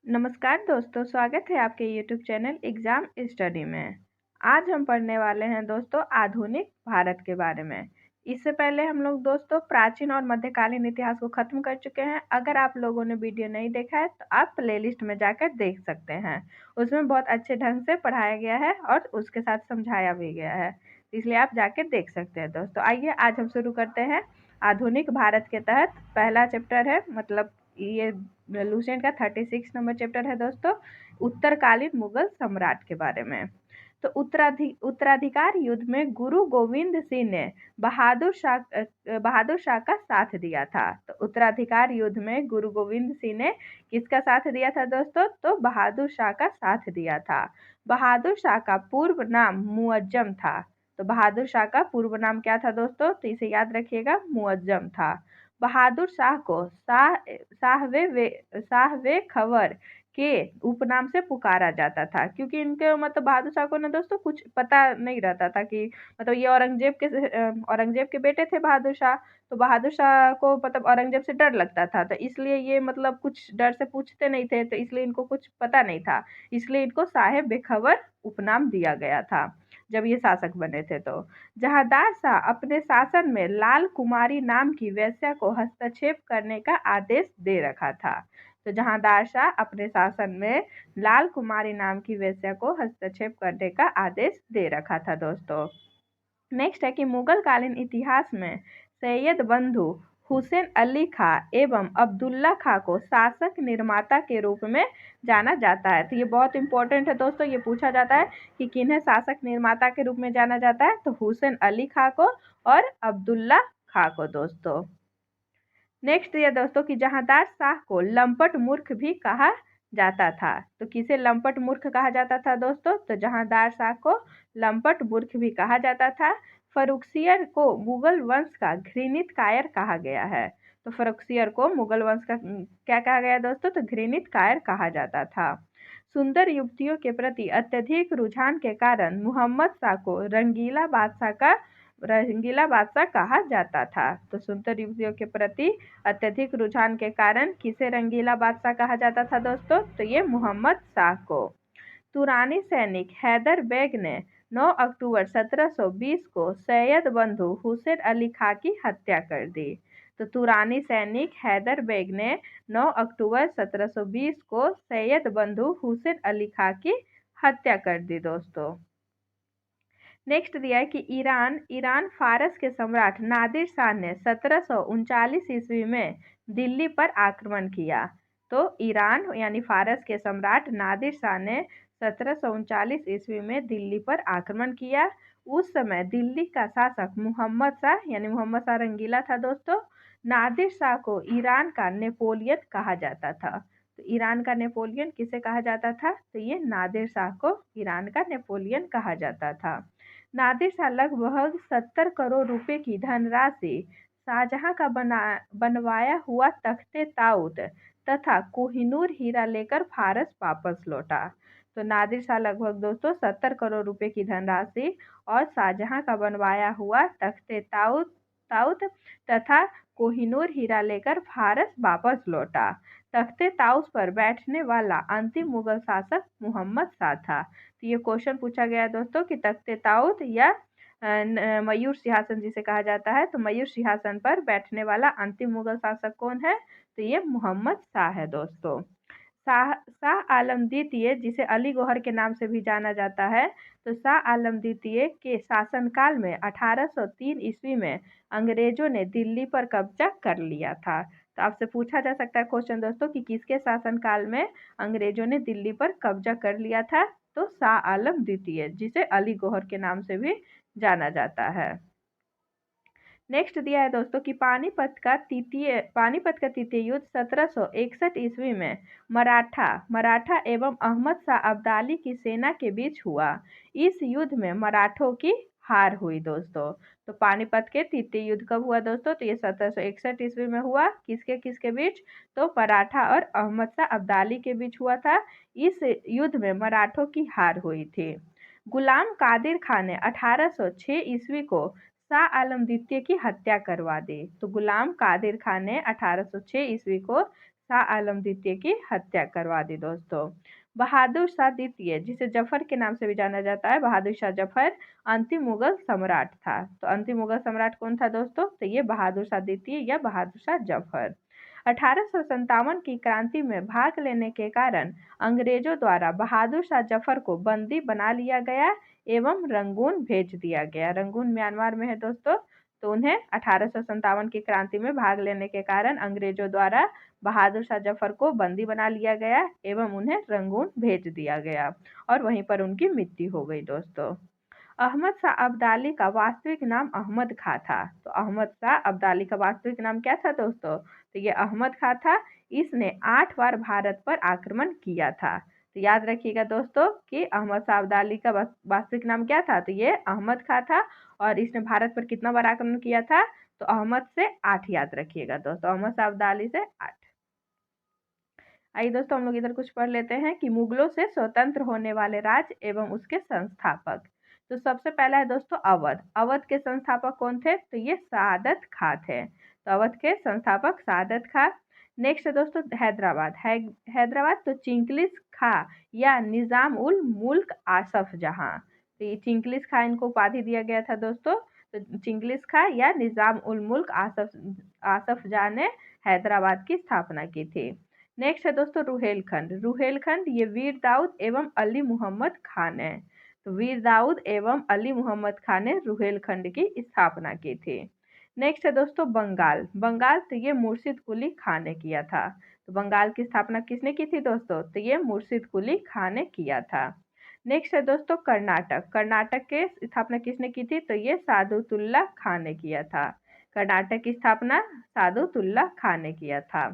नमस्कार दोस्तों, स्वागत है आपके YouTube चैनल एग्ज़ाम स्टडी में। आज हम पढ़ने वाले हैं दोस्तों आधुनिक भारत के बारे में। इससे पहले हम लोग दोस्तों प्राचीन और मध्यकालीन इतिहास को ख़त्म कर चुके हैं। अगर आप लोगों ने वीडियो नहीं देखा है तो आप प्लेलिस्ट में जाकर देख सकते हैं। उसमें बहुत अच्छे ढंग से पढ़ाया गया है और उसके साथ समझाया भी गया है, इसलिए आप जाकर देख सकते हैं दोस्तों। आइए आज हम शुरू करते हैं। आधुनिक भारत के तहत पहला चैप्टर है, मतलब ये लुसेंट का 36 नंबर चैप्टर है दोस्तों, उत्तरकालीन मुगल सम्राट के बारे में। तो उत्तराधिकार युद्ध में गुरु गोविंद सिंह ने बहादुर शाह का साथ दिया था। तो उत्तराधिकार युद्ध में गुरु गोविंद सिंह ने किसका साथ दिया था दोस्तों? तो बहादुर शाह का साथ दिया था। बहादुर शाह का पूर्व नाम मुअज्जम था। तो बहादुर शाह का पूर्व नाम क्या था दोस्तों? तो इसे याद रखिएगा, मुअज्जम था। बहादुर शाह को शाहवे खबर के उपनाम से पुकारा जाता था, क्योंकि इनके मतलब बहादुर शाह को ना दोस्तों कुछ पता नहीं रहता था कि मतलब ये औरंगजेब के बेटे थे बहादुर शाह। तो बहादुर शाह को मतलब औरंगजेब से डर लगता था, तो इसलिए ये मतलब कुछ डर से पूछते नहीं थे, तो इसलिए इनको कुछ पता नहीं था। इसलिए इनको साहेब बेखबर उपनाम दिया गया था जब ये शासक बने थे। तो जहांदार शाह अपने शासन में लाल कुमारी नाम की वेश्या को हस्तक्षेप करने का आदेश दे रखा था। तो जहांदार शाह अपने शासन में लाल कुमारी नाम की वेश्या को हस्तक्षेप करने का आदेश दे रखा था दोस्तों। नेक्स्ट है कि मुगल कालीन इतिहास में सैयद बंधु हुसैन अली खां एवं अब्दुल्ला खां को शासक निर्माता के रूप में जाना जाता है। तो ये बहुत इंपॉर्टेंट है दोस्तों, ये पूछा जाता है कि किन्हें शासक निर्माता के रूप में जाना जाता है? तो हुसैन अली खां को और अब्दुल्ला खां को दोस्तों। नेक्स्ट ये दोस्तों कि जहांदार शाह को लंपट मूर्ख भी कहा जाता था। तो किसे लंपट मूर्ख कहा जाता था दोस्तों? तो जहांदार शाह को लंपट मूर्ख भी कहा जाता था। फर्रुखसियर को मुगल वंश का घृणित कायर कहा गया है। तो फर्रुखसियर को मुगल वंश का क्या कहा गया दोस्तों? तो घृणित कायर कहा जाता था। सुंदर युवतियों के प्रति अत्यधिक रुझान के कारण मोहम्मद शाह को रंगीला बादशाह कहा जाता था। तो सुंदर युवतियों के प्रति अत्यधिक रुझान के कारण किसे रंगीला बादशाह कहा जाता था दोस्तों? तो ये मोहम्मद शाह को। तुरानी सैनिक हैदर बेग ने 9 अक्टूबर 1720 को सैयद बंधु हुसैन अली खां की हत्या कर दी। तो तुरानी सैनिक हैदर बेग ने 9 अक्टूबर 1720 को सैयद बंधु हुसैन अली खां की हत्या कर दी दोस्तों। नेक्स्ट दिया है कि ईरान फारस के सम्राट नादिर शाह ने 1739 ईस्वी में दिल्ली पर आक्रमण किया। तो ईरान यानी फारस के सम्राट नादिर शाह ने 1739 ईस्वी में दिल्ली पर आक्रमण किया। उस समय दिल्ली का शासक मोहम्मद शाह यानी मोहम्मद शाह रंगीला था दोस्तों। नादिर शाह को ईरान का नेपोलियन कहा जाता था। तो ईरान का नेपोलियन किसे कहा जाता था? तो ये नादिर शाह को ईरान का नेपोलियन कहा जाता था। नादिर शाह लगभग 70 करोड़ रुपए की धनराशि, शाहजहां का बनवाया हुआ तख्ते ताउत तथा कोहिनूर हीरा लेकर फारस वापस लौटा। तो नादिर शाह लगभग दोस्तों 70 करोड़ रुपए की धनराशि और शाहजहां का बनवाया हुआ तख्ते ताउत तथा कोहिनूर हीरा लेकर फारस वापस लौटा। तख्ते ताउस पर बैठने वाला अंतिम मुगल शासक मोहम्मद शाह था। तो ये क्वेश्चन पूछा गया है दोस्तों कि तख्ते ताउत या मयूर सिंहासन जिसे कहा जाता है, तो मयूर सिंहासन पर बैठने वाला अंतिम मुगल शासक कौन है? तो ये मोहम्मद शाह है दोस्तों। शाह आलम द्वितीय, जिसे अली गौहर के नाम से भी जाना जाता है, तो शाह आलम द्वितीय के शासनकाल में 1803 ईस्वी में अंग्रेजों ने दिल्ली पर कब्जा कर लिया था। तो आपसे पूछा जा सकता है क्वेश्चन दोस्तों कि किसके शासनकाल में अंग्रेजों ने दिल्ली पर कब्जा कर लिया था? तो शाह आलम द्वितीय, जिसे अली गौहर के नाम से भी जाना जाता है। नेक्स्ट दिया है दोस्तों कि पानीपत का तृतीय युद्ध 1761 ईस्वी में मराठा एवं अहमद शाह अब्दाली की सेना के बीच हुआ। इस युद्ध में मराठों की हार हुई दोस्तों। तो पानीपत के तृतीय युद्ध कब हुआ दोस्तों? तो ये 1761 ईस्वी में हुआ। किसके बीच? तो मराठा और अहमद शाह अब्दाली के बीच हुआ था। इस युद्ध में मराठों की हार हुई थी। गुलाम कादिर खान ने 1806 ईस्वी को शाह आलम द्वितीय की हत्या करवा दी। तो गुलाम कादिर खान ने 1806 ईस्वी को शाह आलम द्वितीय की हत्या करवा दी दोस्तों। बहादुर शाह द्वितीय, जिसे जफर के नाम से भी जाना जाता है, बहादुर शाह जफर अंतिम मुगल सम्राट था। तो अंतिम मुगल सम्राट कौन था दोस्तों? तो ये बहादुर शाह द्वितीय या बहादुर शाह जफर। 1857 की क्रांति में भाग लेने के कारण अंग्रेजों द्वारा बहादुर शाह जफर को बंदी बना लिया गया एवं रंगून भेज दिया गया। रंगून म्यांमार में है दोस्तों। तो उन्हें 1857 की क्रांति में भाग लेने के कारण अंग्रेजों द्वारा बहादुर शाह जफर को बंदी बना लिया गया एवं उन्हें रंगून भेज दिया गया और वहीं पर उनकी मृत्यु हो गई दोस्तों। अहमद शाह अब्दाली का वास्तविक नाम अहमद खां था। तो अहमद शाह अब्दाली का वास्तविक नाम क्या था दोस्तों? तो ये अहमद खां था। इसने 8 बार भारत पर आक्रमण किया था। तो याद रखिएगा दोस्तों कि अहमद शाह अब्दाली का वास्तविक नाम क्या था? तो ये अहमद खां था और इसने भारत पर कितना बार आक्रमण किया था? तो अहमद से 8 याद रखिएगा दोस्तों, अहमद शाह अब्दाली से 8। आइए दोस्तों हम लोग इधर कुछ पढ़ लेते हैं कि मुगलों से स्वतंत्र होने वाले राज्य एवं उसके संस्थापक। तो सबसे पहला है दोस्तों अवध। अवध के संस्थापक कौन थे? तो ये सआदत खां थे। तो अवध के संस्थापक सआदत खां। नेक्स्ट है दोस्तों हैदराबाद। हैदराबाद तो चिंगलिस खां या निजाम उल मुल्क आसफ जहां। तो ये चिंगलिस खां इनको उपाधि दिया गया था दोस्तों। तो चिंगलिस खां या निजाम उल मुल्क आसफ जहां ने हैदराबाद की स्थापना की थी। नेक्स्ट है दोस्तों रुहेलखंड। रुहेलखंड ये वीर दाऊद एवं अली मोहम्मद खान है। तो वीर दाऊद एवं अली मोहम्मद खान ने रुहेलखंड की स्थापना की थी। नेक्स्ट है दोस्तों बंगाल। बंगाल तो ये मुर्शिद कुली खान ने किया था। तो बंगाल की स्थापना किसने की थी दोस्तों? तो ये मुर्शिद कुली खान ने किया था। नेक्स्ट है दोस्तों कर्नाटक। कर्नाटक के स्थापना किसने की थी? तो ये सादुतुल्ला खान ने किया था। कर्नाटक की स्थापना सादुतुल्ला खान ने किया था।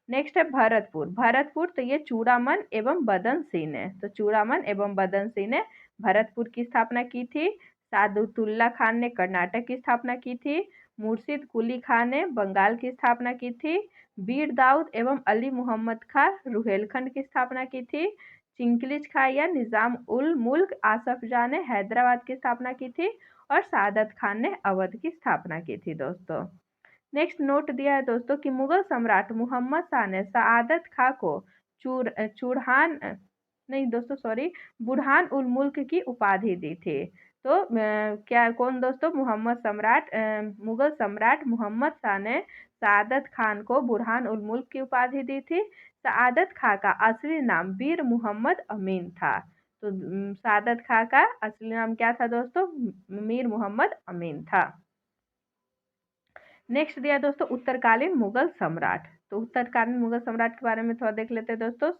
नेक्स्ट है भरतपुर। भरतपुर तो ये चूड़ामन एवं बदन सिंह ने। तो चूड़ामन एवं बदन सिंह ने भरतपुर की स्थापना की थी। सादुतुल्ला खान ने कर्नाटक की स्थापना की थी। मुर्शिद कुली खान ने बंगाल की स्थापना की थी। वीर दाऊद एवं अली मोहम्मद खां रुहेलखंड की स्थापना की थी। चिंगलिज खां या निजाम उल मुल्क आसफ जाह ने हैदराबाद की स्थापना की थी और सादत खान ने अवध की स्थापना की थी दोस्तों। नेक्स्ट नोट दिया है दोस्तों कि मुगल सम्राट मोहम्मद शाह ने सआदत खां को चूड़हान नहीं दोस्तों सॉरी बुरहान उल मुल्क की उपाधि दी थी। तो क्या कौन दोस्तों? मुगल सम्राट मोहम्मद शाह ने सआदत खान को बुरहान उल मुल्क की उपाधि दी थी। सआदत खां का असली नाम मीर मोहम्मद अमीन था। तो सआदत खां का असली नाम क्या था दोस्तों? मीर मोहम्मद अमीन था। नेक्स्ट दिया दोस्तों उत्तरकालीन मुगल सम्राट। तो उत्तरकालीन मुगल सम्राट के बारे में थोड़ा देख लेते हैं दोस्तों।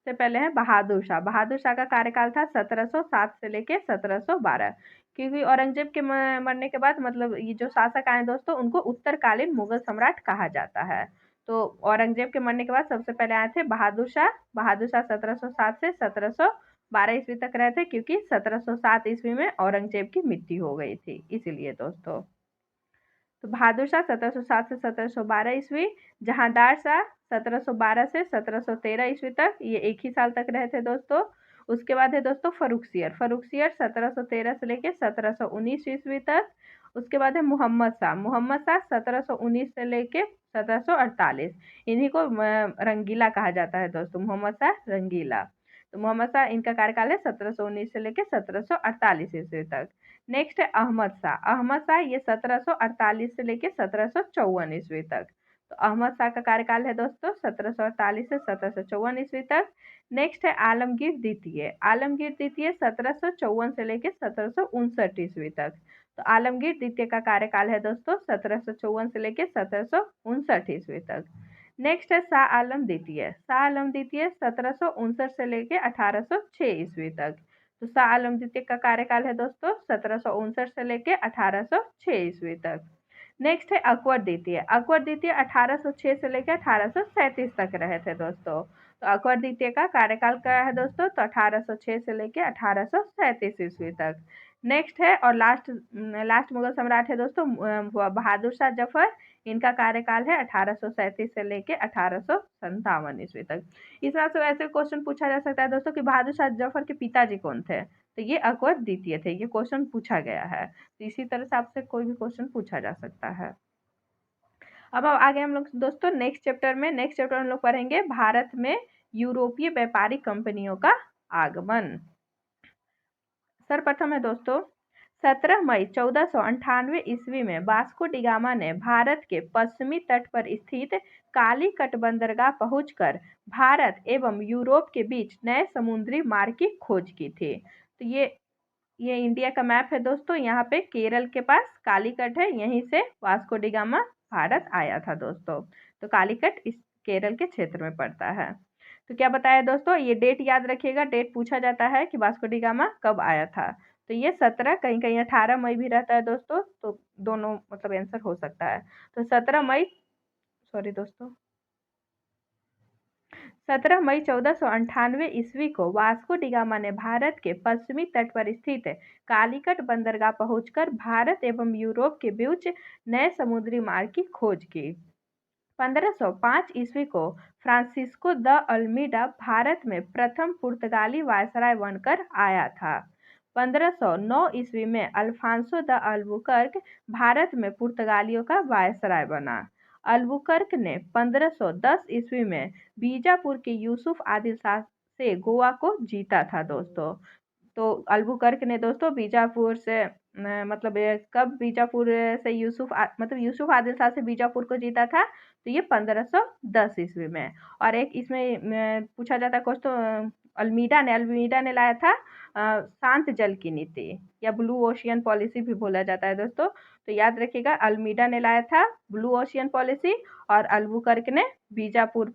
से पहले है बहादुर शाह। बहादुर शाह का कार्यकाल था 1707 से लेके 1712। क्योंकि औरंगजेब के मरने के बाद मतलब ये जो शासक आए दोस्तों उनको उत्तरकालीन मुगल सम्राट कहा जाता है। तो औरंगजेब के मरने के बाद सबसे पहले आए थे बहादुर शाह। बहादुर शाह 1707 से 1712 ईस्वी तक रहे थे क्योंकि 1707 ईस्वी में औरंगजेब की मृत्यु हो गई थी इसीलिए दोस्तों। तो बहादुर शाह 1707 से 1712 ईस्वी। जहांदार शाह 1712 से 1713 ईस्वी तक, ये एक ही साल तक रहे थे दोस्तों। उसके बाद है दोस्तों फर्रुखसियर। फर्रुखसियर 1713 से लेकर 1719 ईस्वी तक। उसके बाद है मोहम्मद शाह। मोहम्मद शाह 1719 से लेके 1748। इन्हीं को रंगीला कहा जाता है दोस्तों, मोहम्मद शाह रंगीला। तो मोहम्मद शाह इनका कार्यकाल है 1719 से लेकर 1748 ईस्वी तक। नेक्स्ट है अहमद शाह। अहमद शाह ये 1748 से लेके 1754 ईस्वी तक। तो अहमद शाह का कार्यकाल है दोस्तों 1748 से 1754 ईस्वी तक। नेक्स्ट है आलमगीर द्वितीय। आलमगीर द्वितीय 1754 से लेके 1759 ईस्वी तक। तो आलमगीर द्वितीय का कार्यकाल है दोस्तों 1754 से लेके 1759 ईस्वी तक। नेक्स्ट है शाह आलम द्वितीय। शाह आलम द्वितीय 1759 से लेके 1806 ईस्वी तक। तो शाह आलम द्वितीय का कार्यकाल है दोस्तों 1759 से लेके 1806 ईस्वी तक। नेक्स्ट है अकबर द्वितीय। अकबर द्वितीय 1806 से लेकर 1837 तक रहे थे दोस्तों। तो अकबर द्वितीय का कार्यकाल क्या है दोस्तों? तो 1806 से लेकर 1837 ईस्वी तक। नेक्स्ट है और लास्ट मुगल सम्राट है दोस्तों बहादुर शाह जफर। इनका कार्यकाल है 1837 से लेके 1857 ईस्वी तक। इस तरह से वैसे क्वेश्चन पूछा जा सकता है दोस्तों कि बहादुर शाह जफर के पिताजी कौन थे? तो ये अकबर द्वितीय थे। ये क्वेश्चन पूछा गया है। तो इसी तरह से आपसे कोई भी क्वेश्चन पूछा जा सकता है। अब आगे हम लोग दोस्तों नेक्स्ट चैप्टर में हम लोग पढ़ेंगे भारत में यूरोपीय व्यापारिक कंपनियों का आगमन। सर्वप्रथम है दोस्तों 17 मई 1498 ईस्वी में वास्को डी गामा ने भारत के पश्चिमी तट पर स्थित कालीकट बंदरगाह पहुंचकर भारत एवं यूरोप के बीच नए समुद्री मार्ग की खोज की थी। तो ये इंडिया का मैप है दोस्तों। यहाँ पे केरल के पास कालीकट है, यहीं से वास्को डी गामा भारत आया था दोस्तों। तो कालीकट इस केरल के क्षेत्र में पड़ता है। तो क्या बताया दोस्तों, ये डेट याद रखिएगा, डेट पूछा जाता है कि वास्को डी गामा कब आया था। तो ये 17, कहीं कहीं 18 मई भी रहता है दोस्तों, तो दोनों मतलब आंसर हो सकता है। तो 17 मई 1498 ईस्वी को वास्को डी गामा ने भारत के पश्चिमी तट पर स्थित कालीकट बंदरगाह पहुंचकर भारत एवं यूरोप के बीच नए समुद्री मार्ग की खोज की। 1505 ईस्वी को फ्रांसिस्को द अल्मीडा भारत में प्रथम पुर्तगाली वायसराय बनकर आया था। 1509 ईस्वी में अल्फांसो द अल्बुकर्क भारत में पुर्तगालियों का वायसराय बना। अल्बुकर्क ने 1510 ईस्वी में बीजापुर के यूसुफ आदिल शाह से गोवा को जीता था दोस्तों। तो अल्बुकर्क ने दोस्तों बीजापुर से कब बीजापुर से यूसुफ आदिल शाह से बीजापुर को जीता था, तो ये 1510 ईस्वी में। और एक इसमें पूछा जाता है क्वेश्चन, अल्मीडा ने लाया था शांत जल की नीति या ब्लू ओशियन पॉलिसी भी बोला जाता है दोस्तों। तो याद रखिएगा, अल्मीडा ने लाया था ब्लू ओशियन पॉलिसी और अल्बुकर्क ने बीजापुर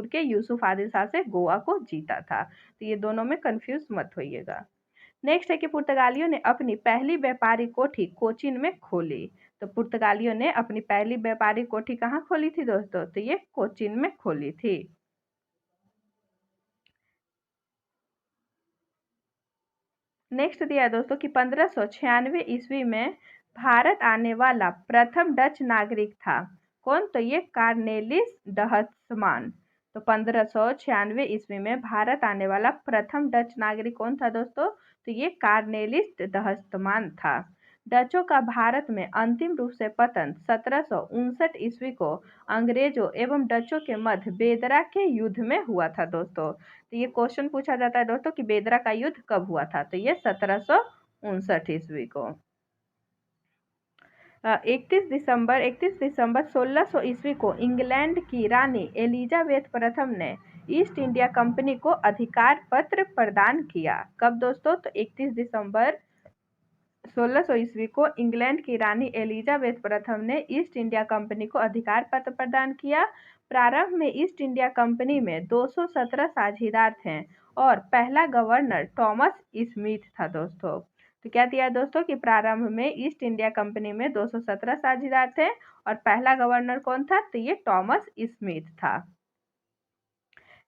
के यूसुफ आदिल शाह से गोवा को जीता था। तो ये दोनों में कंफ्यूज मत होइएगा। नेक्स्ट है कि पुर्तगालियों ने अपनी पहली व्यापारिक कोठी कोचीन में खोली। तो पुर्तगालियों ने अपनी पहली व्यापारिक कोठी कहाँ खोली थी दोस्तों, तो ये कोचीन में खोली थी। नेक्स्ट दिया है दोस्तों कि 1596 ईस्वी में भारत आने वाला प्रथम डच नागरिक था कौन, तो ये कार्नेलिस डहत्समान। तो 1596 ईस्वी में भारत आने वाला प्रथम डच नागरिक कौन था दोस्तों, तो ये कार्नेलिस डहत्समान था। डचों का भारत में अंतिम रूप से पतन 1759 ईस्वी को अंग्रेजों एवं डचों के मध्य बेदरा के युद्ध में हुआ था दोस्तों। तो ये क्वेश्चन पूछा जाता है दोस्तों कि बेदरा का युद्ध कब हुआ था, तो ये 1759 ईस्वी को। 31 दिसंबर 1600 ईस्वी को इंग्लैंड की रानी एलिजाबेथ प्रथम ने ईस्ट इंडिया कंपनी को अधिकार पत्र प्रदान किया। कब दोस्तों, तो 31 दिसंबर 1600 ईस्वी को इंग्लैंड की रानी एलिजाबेथ प्रथम ने ईस्ट इंडिया कंपनी को अधिकार पत्र प्रदान किया। प्रारंभ में ईस्ट इंडिया कंपनी में 217 साझेदार थे और पहला गवर्नर टॉमस स्मिथ था दोस्तों। तो क्या दिया दोस्तों कि प्रारंभ में ईस्ट इंडिया कंपनी में 217 साझेदार थे और पहला गवर्नर कौन था, तो ये टॉमस स्मिथ था।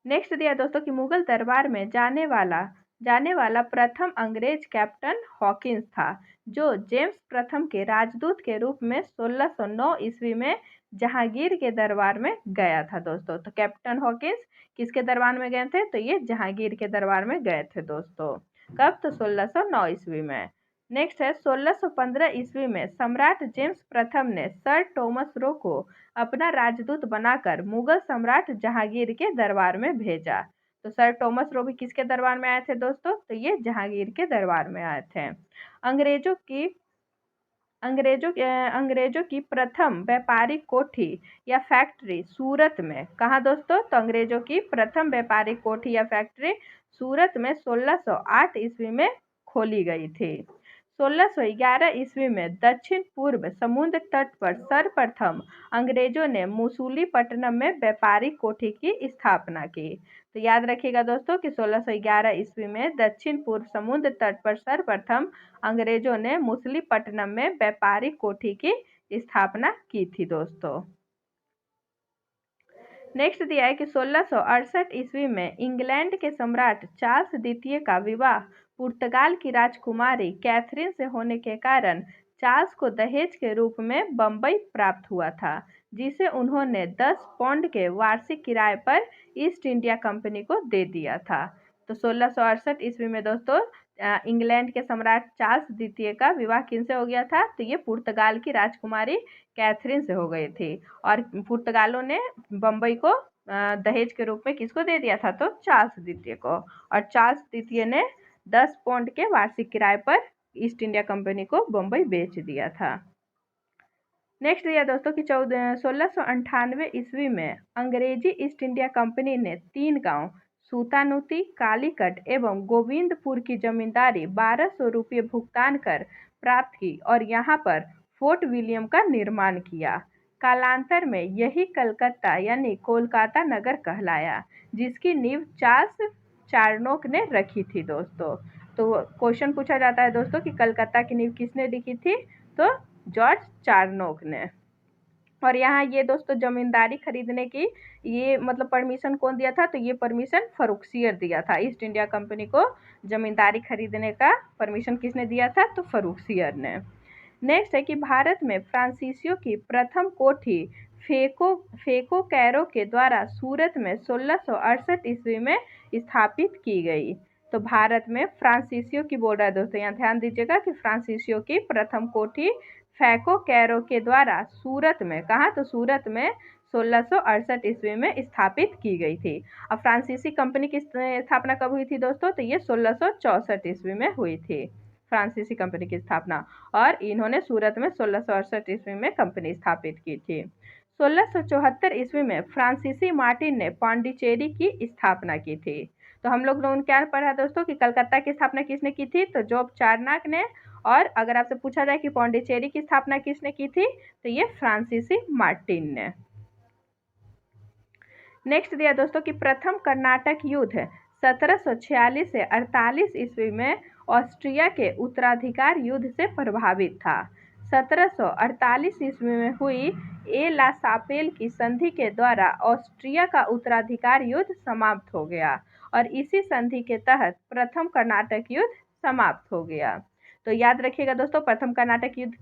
नेक्स्ट दिया दोस्तों कि मुगल दरबार में जाने वाला प्रथम अंग्रेज कैप्टन हॉकिंस था, जो जेम्स प्रथम के राजदूत के रूप में 1609 ईस्वी में जहांगीर के दरबार में गया था दोस्तों। तो कैप्टन हॉकिंस किसके दरबार में गए थे, तो ये जहांगीर के दरबार में गए थे दोस्तों। कब, तो 1609 ईस्वी में। नेक्स्ट है 1615 ईस्वी में सम्राट जेम्स प्रथम ने सर टॉमस रो को अपना राजदूत बनाकर मुगल सम्राट जहांगीर के दरबार में भेजा। तो सर टॉमस रो भी किसके दरबार में आए थे दोस्तों, तो ये जहांगीर के दरबार में आए थे। अंग्रेजों की प्रथम व्यापारिक कोठी या फैक्ट्री सूरत में, कहाँ दोस्तों, तो अंग्रेजों की प्रथम व्यापारिक कोठी या फैक्ट्री सूरत में 1608 ईस्वी में खोली गई थी। 1611 ईस्वी में दक्षिण पूर्व समुद्र तट पर सर्वप्रथम अंग्रेजों ने मुसूलीपट्टनम में व्यापारिक कोठी की स्थापना की। तो याद रखिएगा दोस्तों कि 1611 ईस्वी में दक्षिण पूर्व समुद्र तट पर सर्वप्रथम अंग्रेजों ने मुसूलीपट्टनम में व्यापारिक कोठी की स्थापना की थी दोस्तों। नेक्स्ट दिया है कि 1668 ईस्वी में इंग्लैंड के सम्राट चार्ल्स द्वितीय का विवाह पुर्तगाल की राजकुमारी कैथरीन से होने के कारण चार्ल्स को दहेज के रूप में बम्बई प्राप्त हुआ था, जिसे उन्होंने 10 पाउंड के वार्षिक किराए पर ईस्ट इंडिया कंपनी को दे दिया था। तो 1668 ईस्वी में दोस्तों इंग्लैंड के सम्राट चार्ल्स द्वितीय का विवाह किनसे हो गया था? तो ये पुर्तगाल की राजकुमारी कैथरीन से हो गई थी। और पुर्तगालों ने बम्बई को दहेज के रूप में किसको दे दिया था? तो चार्ल्स द्वितीय को। और चार्ल्स द्वितीय ने 10 पाउंड के वार्षिक किराए पर ईस्ट इंडिया कंपनी को बम्बई बेच दिया था। नेक्स्ट दिया दोस्तों कि 1698 ईस्वी में अंग्रेजी ईस्ट इंडिया कंपनी ने 3 गांव सूतानुती, कालीकट एवं गोविंदपुर की जमींदारी 1200 रुपये भुगतान कर प्राप्त की और यहाँ पर फोर्ट विलियम का निर्माण किया। कालांतर में यही कलकत्ता यानी कोलकाता नगर कहलाया, जिसकी नींव चार्ल्स चार्नोक ने रखी थी दोस्तों। तो क्वेश्चन पूछा जाता है दोस्तों कि कलकत्ता की नींव किसने रखी थी? तो जॉर्ज चार्नोक ने। और यहाँ ये दोस्तों जमींदारी खरीदने की ये मतलब परमिशन कौन दिया था? तो ये परमिशन फर्रुखसियर दिया था। ईस्ट इंडिया कंपनी को जमींदारी खरीदने का परमिशन किसने दिया था? तो फर्रुखसियर ने। नेक्स्ट है कि भारत में फ्रांसीसियों की प्रथम कोठी फेको कैरो के द्वारा सूरत में 1668 ईस्वी में स्थापित की गई। तो भारत में फ्रांसीसियों की बोल रहा है दोस्तों, यहाँ ध्यान दीजिएगा कि फ्रांसीसियों की प्रथम कोठी फेको कैरो के द्वारा सूरत में, कहा? तो सूरत में 1668 ईस्वी में स्थापित की गई थी। अब फ्रांसीसी कंपनी की स्थापना कब हुई थी दोस्तों? तो ये 1664 ईस्वी में हुई थी फ्रांसीसी कंपनी की स्थापना। और इन्होंने सूरत में 1668 ईस्वी में कंपनी स्थापित की थी। 1674 ईस्वी में फ्रांसीसी मार्टिन ने पांडिचेरी की स्थापना की थी। तो हम लोग ने क्या पढ़ा दोस्तों कि कलकत्ता की स्थापना किसने की थी? तो जॉर्ज चार्नोक ने। और अगर आपसे पूछा जाए कि पांडिचेरी की स्थापना किसने की थी? तो ये फ्रांसीसी मार्टिन ने। नेक्स्ट दिया दोस्तों कि प्रथम कर्नाटक युद्ध 1746 से 48 ईस्वी में ऑस्ट्रिया के उत्तराधिकार युद्ध से प्रभावित था। 1748 ईस्वी में हुई ए ला सापेल की संधि के द्वारा ऑस्ट्रिया का उत्तराधिकार युद्ध समाप्त हो गया और इसी संधि के तहत प्रथम कर्नाटक युद्ध समाप्त हो गया। तो याद रखिएगा दोस्तों, प्रथम कर्नाटक युद्ध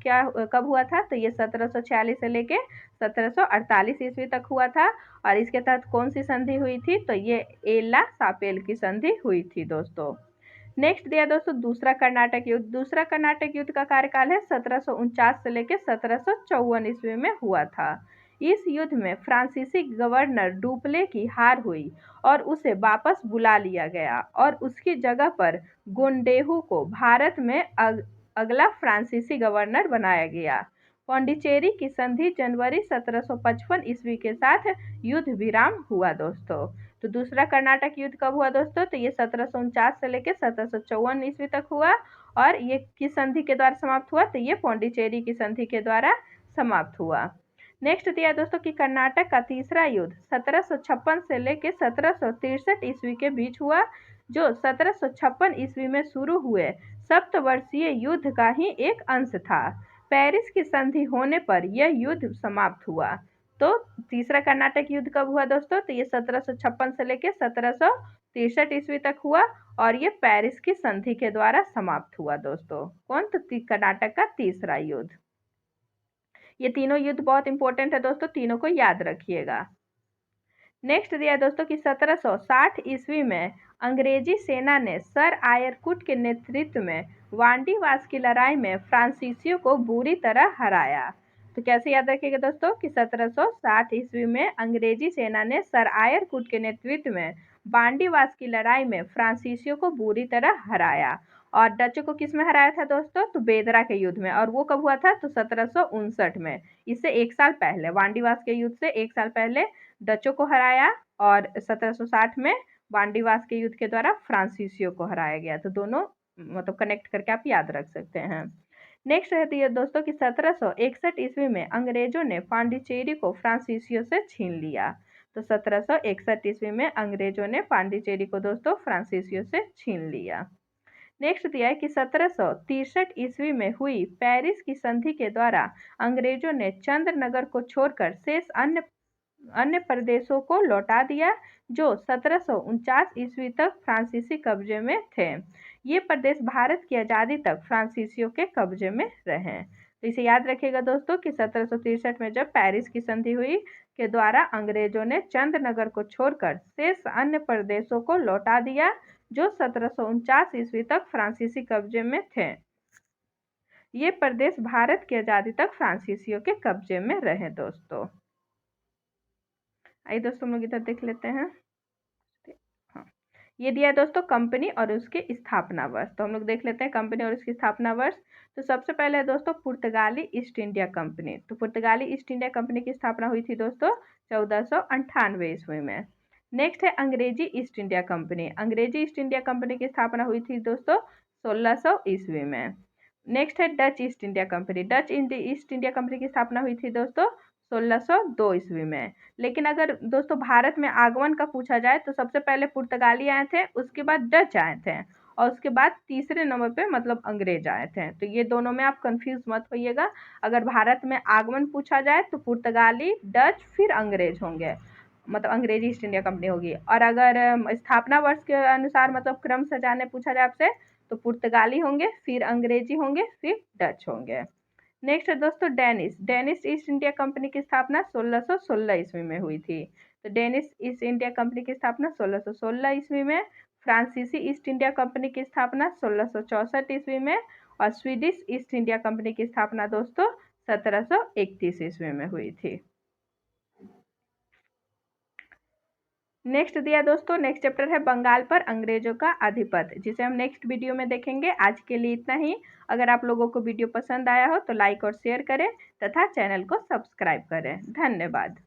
कब हुआ था? तो ये 1746 से लेके 1748 ईस्वी तक हुआ था। और इसके तहत कौन सी संधि हुई थी? तो ये एला सापेल की संधि हुई थी दोस्तों। नेक्स्ट दिया दोस्तों दूसरा कर्नाटक युद्ध। दूसरा कर्नाटक युद्ध का कार्यकाल है 1749 से लेकर 1754 ईस्वी में हुआ था। इस युद्ध में फ्रांसीसी गवर्नर डुप्ले की हार हुई और उसे वापस बुला लिया गया और उसकी जगह पर गोंडेहू को भारत में अगला फ्रांसीसी गवर्नर बनाया गया। पांडिचेरी की संधि जनवरी 1755 ईस्वी के साथ युद्ध विराम हुआ दोस्तों। तो दूसरा कर्नाटक युद्ध कब हुआ दोस्तों? तो ये 1749 से लेकर 1754 ईस्वी तक हुआ। और ये किस संधि के द्वारा समाप्त हुआ? तो ये पांडिचेरी की संधि के द्वारा समाप्त हुआ। नेक्स्ट दिया दोस्तों कि कर्नाटक का तीसरा युद्ध 1756 से लेकर 1763 ईस्वी के बीच हुआ, जो 1756 ईस्वी में शुरू हुए सप्तवर्षीय युद्ध का ही एक अंश था। पेरिस की संधि होने पर यह युद्ध समाप्त हुआ। तो तीसरा कर्नाटक युद्ध कब हुआ दोस्तों? तो ये 1756 से लेकर 1763 ईस्वी तक हुआ और ये पेरिस की संधि के द्वारा समाप्त हुआ दोस्तों। कौन? तो कर्नाटक का तीसरा युद्ध। ये तीनों युद्ध बहुत इंपॉर्टेंट है दोस्तों, तीनों को याद रखिएगा। नेक्स्ट दिया दोस्तों कि 1760 ईस्वी में अंग्रेजी सेना ने सर आयरकुट के नेतृत्व में वांडीवास की लड़ाई में फ्रांसीसियों को बुरी तरह हराया। तो कैसे याद रखिएगा दोस्तों कि 1760 ईस्वी में अंग्रेजी सेना ने सर आयरकुट के नेतृत्व में वांडीवास की लड़ाई में फ्रांसीसियों को बुरी तरह हराया। और डचों को किस में हराया था दोस्तों? तो बेदरा के युद्ध में। और वो कब हुआ था? तो 1759 में। इससे एक साल पहले, वांडीवास के युद्ध से एक साल पहले डचों को हराया और 1760 में वांडीवास के युद्ध के द्वारा फ्रांसीसियों को हराया गया। तो दोनों मतलब कनेक्ट करके आप याद रख सकते हैं। नेक्स्ट रहती है दोस्तों कि 1761 ईस्वी में अंग्रेजों ने पांडिचेरी को फ्रांसीसियों से छीन लिया। तो 1761 ईस्वी में अंग्रेजों ने पांडिचेरी को दोस्तों फ्रांसीसियों से छीन लिया। नेक्स्ट दिया है कि 1763 ईस्वी में हुई पेरिस की संधि के द्वारा अंग्रेजों ने चंद्रनगर को छोड़कर शेष अन्य प्रदेशों को लौटा दिया, जो 1749 ईस्वी तक फ्रांसीसी कब्जे में थे। ये प्रदेश भारत की आज़ादी तक फ्रांसीसियों के कब्जे में रहे। तो इसे याद रखिएगा दोस्तों कि 1763 में जब पेरिस की संधि हुई के द्वारा अंग्रेजों ने चंद नगर को छोड़कर शेष अन्य प्रदेशों को लौटा दिया जो 1749 ईस्वी तक फ्रांसीसी कब्जे में थे। ये प्रदेश भारत की आजादी तक फ्रांसीसियों के कब्जे में रहे दोस्तों। आइए दोस्तों हम लोग इधर देख लेते हैं। हाँ, ये दिया है दोस्तों कंपनी और उसके स्थापना वर्ष। तो हम लोग देख लेते हैं कंपनी और उसकी स्थापना वर्ष। तो सबसे पहले है दोस्तों पुर्तगाली ईस्ट इंडिया कंपनी। तो पुर्तगाली ईस्ट इंडिया कंपनी की स्थापना हुई थी दोस्तों 1498 ईस्वी में। नेक्स्ट है अंग्रेजी ईस्ट इंडिया कंपनी। अंग्रेजी ईस्ट इंडिया कंपनी की स्थापना हुई थी दोस्तों 1600 ईस्वी में। नेक्स्ट है Dutch east India company. Dutch east India company की स्थापना हुई थी दोस्तों 1602 ईस्वी में। लेकिन अगर दोस्तों भारत में आगमन का पूछा जाए तो सबसे पहले पुर्तगाली आए थे, उसके बाद डच आए थे और उसके बाद तीसरे नंबर पे मतलब अंग्रेज आए थे। तो ये दोनों में आप कंफ्यूज मत होइएगा। अगर भारत में आगमन पूछा जाए तो पुर्तगाली, डच, फिर अंग्रेज होंगे, मतलब अंग्रेजी ईस्ट इंडिया कंपनी होगी। और अगर स्थापना वर्ष के अनुसार मतलब क्रम से जाने पूछा जाए आपसे तो पुर्तगाली होंगे, फिर अंग्रेजी होंगे, फिर डच होंगे। नेक्स्ट है दोस्तों Danish. Danish east India company की स्थापना 1616 ईस्वी में हुई थी। तो डेनिश ईस्ट इंडिया कंपनी की स्थापना 1616 ईस्वी में। फ्रांसीसी ईस्ट इंडिया कंपनी की स्थापना 1664 ईस्वी में और स्वीडिश ईस्ट इंडिया कंपनी की स्थापना दोस्तों 1731 ईस्वी में हुई थी। नेक्स्ट दिया दोस्तों, नेक्स्ट चैप्टर है बंगाल पर अंग्रेजों का आधिपत्य, जिसे हम नेक्स्ट वीडियो में देखेंगे। आज के लिए इतना ही। अगर आप लोगों को वीडियो पसंद आया हो तो लाइक और शेयर करें तथा चैनल को सब्सक्राइब करें। धन्यवाद।